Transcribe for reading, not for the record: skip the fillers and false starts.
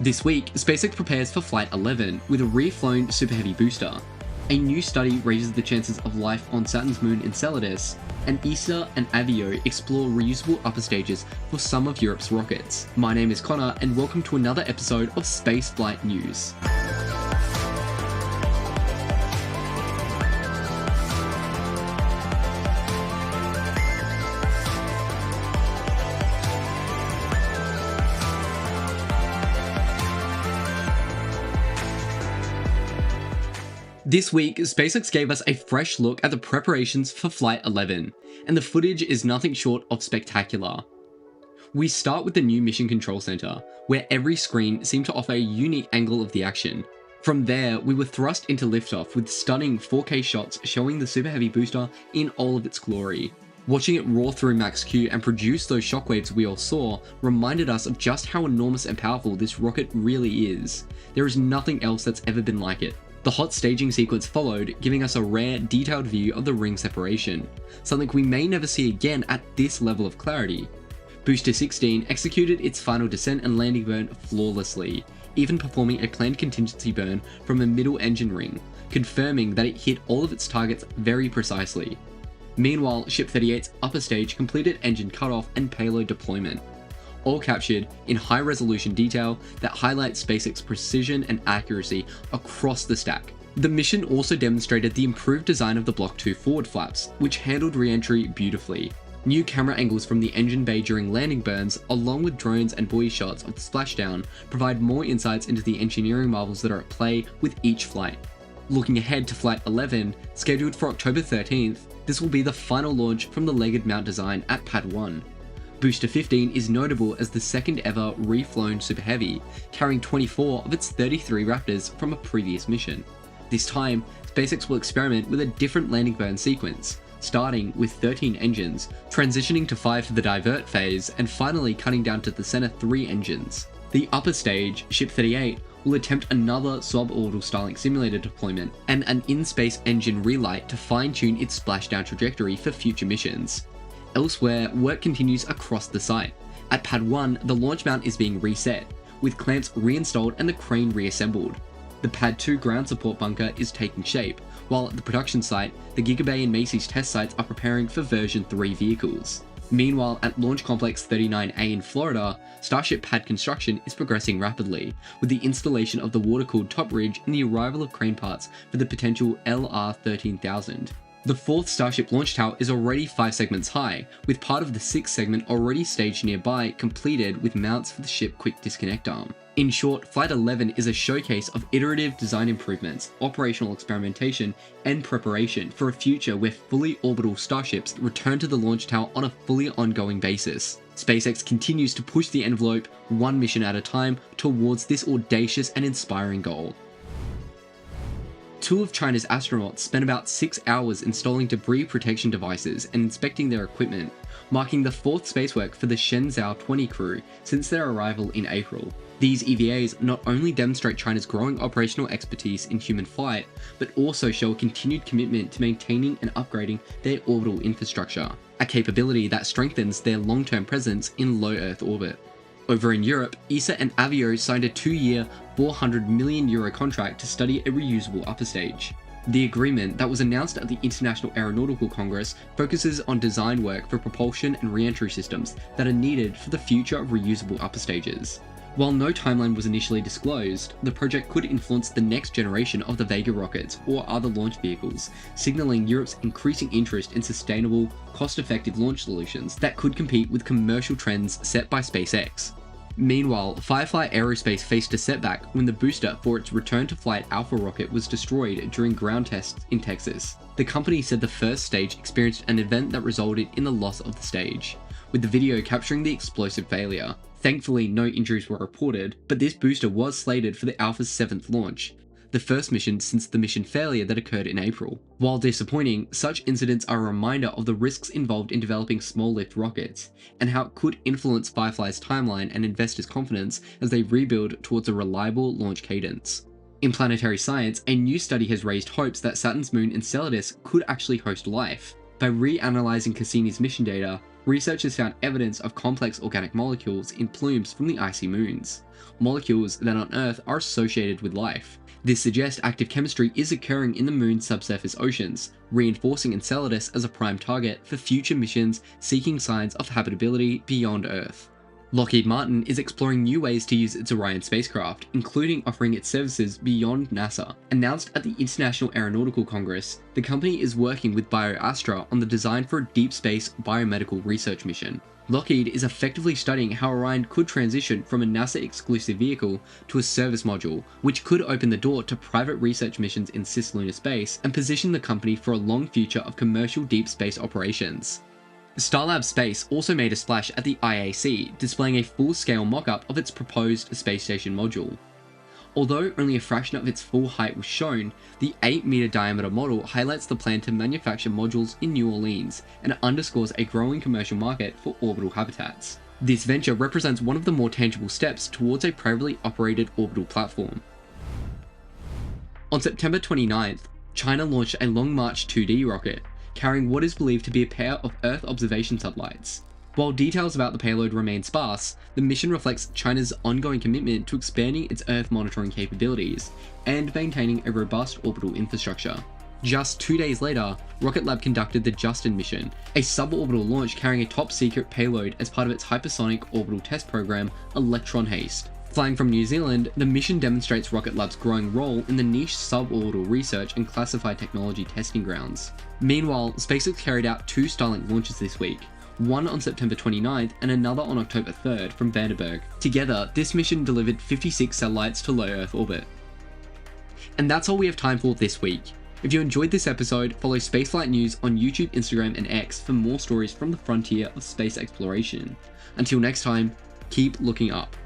This week, SpaceX prepares for Flight 11 with a reflown Super Heavy booster. A new study raises the chances of life on Saturn's moon Enceladus, and ESA and Avio explore reusable upper stages for some of Europe's rockets. My name is Connor, and welcome to another episode of Spaceflight News. This week, SpaceX gave us a fresh look at the preparations for Flight 11, and the footage is nothing short of spectacular. We start with the new Mission Control Center, where every screen seemed to offer a unique angle of the action. From there, we were thrust into liftoff with stunning 4K shots showing the Super Heavy booster in all of its glory. Watching it roar through Max Q and produce those shockwaves we all saw reminded us of just how enormous and powerful this rocket really is. There is nothing else that's ever been like it. The hot staging sequence followed, giving us a rare, detailed view of the ring separation, something we may never see again at this level of clarity. Booster 16 executed its final descent and landing burn flawlessly, even performing a planned contingency burn from a middle engine ring, confirming that it hit all of its targets very precisely. Meanwhile, Ship 38's upper stage completed engine cutoff and payload deployment, all captured in high-resolution detail that highlights SpaceX's precision and accuracy across the stack. The mission also demonstrated the improved design of the Block 2 forward flaps, which handled re-entry beautifully. New camera angles from the engine bay during landing burns, along with drones and buoy shots of the splashdown, provide more insights into the engineering marvels that are at play with each flight. Looking ahead to Flight 11, scheduled for October 13th, this will be the final launch from the legged mount design at Pad 1. Booster 15 is notable as the second ever reflown Super Heavy, carrying 24 of its 33 Raptors from a previous mission. This time, SpaceX will experiment with a different landing burn sequence, starting with 13 engines, transitioning to 5 for the divert phase, and finally cutting down to the center 3 engines. The upper stage, Ship 38, will attempt another suborbital Starlink simulator deployment and an in-space engine relight to fine-tune its splashdown trajectory for future missions. Elsewhere, work continues across the site. At Pad 1, the launch mount is being reset, with clamps reinstalled and the crane reassembled. The Pad 2 ground support bunker is taking shape, while at the production site, the Gigabay and Macy's test sites are preparing for version 3 vehicles. Meanwhile, at Launch Complex 39A in Florida, Starship pad construction is progressing rapidly, with the installation of the water-cooled top ridge and the arrival of crane parts for the potential LR13000. The fourth Starship launch tower is already 5 segments high, with part of the 6th segment already staged nearby completed with mounts for the ship quick disconnect arm. In short, Flight 11 is a showcase of iterative design improvements, operational experimentation, and preparation for a future where fully orbital starships return to the launch tower on a fully ongoing basis. SpaceX continues to push the envelope one mission at a time towards this audacious and inspiring goal. 2 of China's astronauts spent about 6 hours installing debris protection devices and inspecting their equipment, marking the 4th spacewalk for the Shenzhou 20 crew since their arrival in April. These EVAs not only demonstrate China's growing operational expertise in human flight, but also show a continued commitment to maintaining and upgrading their orbital infrastructure, a capability that strengthens their long-term presence in low Earth orbit. Over in Europe, ESA and Avio signed a 2-year, €400 million contract to study a reusable upper stage. The agreement that was announced at the International Aeronautical Congress focuses on design work for propulsion and re-entry systems that are needed for the future of reusable upper stages. While no timeline was initially disclosed, the project could influence the next generation of the Voyager rockets or other launch vehicles, signaling Europe's increasing interest in sustainable, cost-effective launch solutions that could compete with commercial trends set by SpaceX. Meanwhile, Firefly Aerospace faced a setback when the booster for its return to flight Alpha rocket was destroyed during ground tests in Texas. The company said the first stage experienced an event that resulted in the loss of the stage, with the video capturing the explosive failure. Thankfully, no injuries were reported, but this booster was slated for the Alpha's 7th launch, the first mission since the mission failure that occurred in April. While disappointing, such incidents are a reminder of the risks involved in developing small-lift rockets, and how it could influence Firefly's timeline and investors' confidence as they rebuild towards a reliable launch cadence. In planetary science, a new study has raised hopes that Saturn's moon Enceladus could actually host life. By reanalyzing Cassini's mission data, researchers found evidence of complex organic molecules in plumes from the icy moons, molecules that on Earth are associated with life. This suggests active chemistry is occurring in the moon's subsurface oceans, reinforcing Enceladus as a prime target for future missions seeking signs of habitability beyond Earth. Lockheed Martin is exploring new ways to use its Orion spacecraft, including offering its services beyond NASA. Announced at the International Aeronautical Congress, the company is working with BioAstra on the design for a deep space biomedical research mission. Lockheed is effectively studying how Orion could transition from a NASA-exclusive vehicle to a service module, which could open the door to private research missions in cislunar space and position the company for a long future of commercial deep space operations. Starlab Space also made a splash at the IAC, displaying a full-scale mock-up of its proposed space station module. Although only a fraction of its full height was shown, the 8-meter diameter model highlights the plan to manufacture modules in New Orleans and underscores a growing commercial market for orbital habitats. This venture represents one of the more tangible steps towards a privately operated orbital platform. On September 29th, China launched a Long March 2D rocket, carrying what is believed to be a pair of Earth observation satellites. While details about the payload remain sparse, the mission reflects China's ongoing commitment to expanding its Earth monitoring capabilities and maintaining a robust orbital infrastructure. Just 2 days later, Rocket Lab conducted the Justin mission, a suborbital launch carrying a top-secret payload as part of its hypersonic orbital test program, Electron Haste. Flying from New Zealand, the mission demonstrates Rocket Lab's growing role in the niche suborbital research and classified technology testing grounds. Meanwhile, SpaceX carried out 2 Starlink launches this week, one on September 29th and another on October 3rd from Vandenberg. Together, this mission delivered 56 satellites to low Earth orbit. And that's all we have time for this week. If you enjoyed this episode, follow Spaceflight News on YouTube, Instagram, and X for more stories from the frontier of space exploration. Until next time, keep looking up.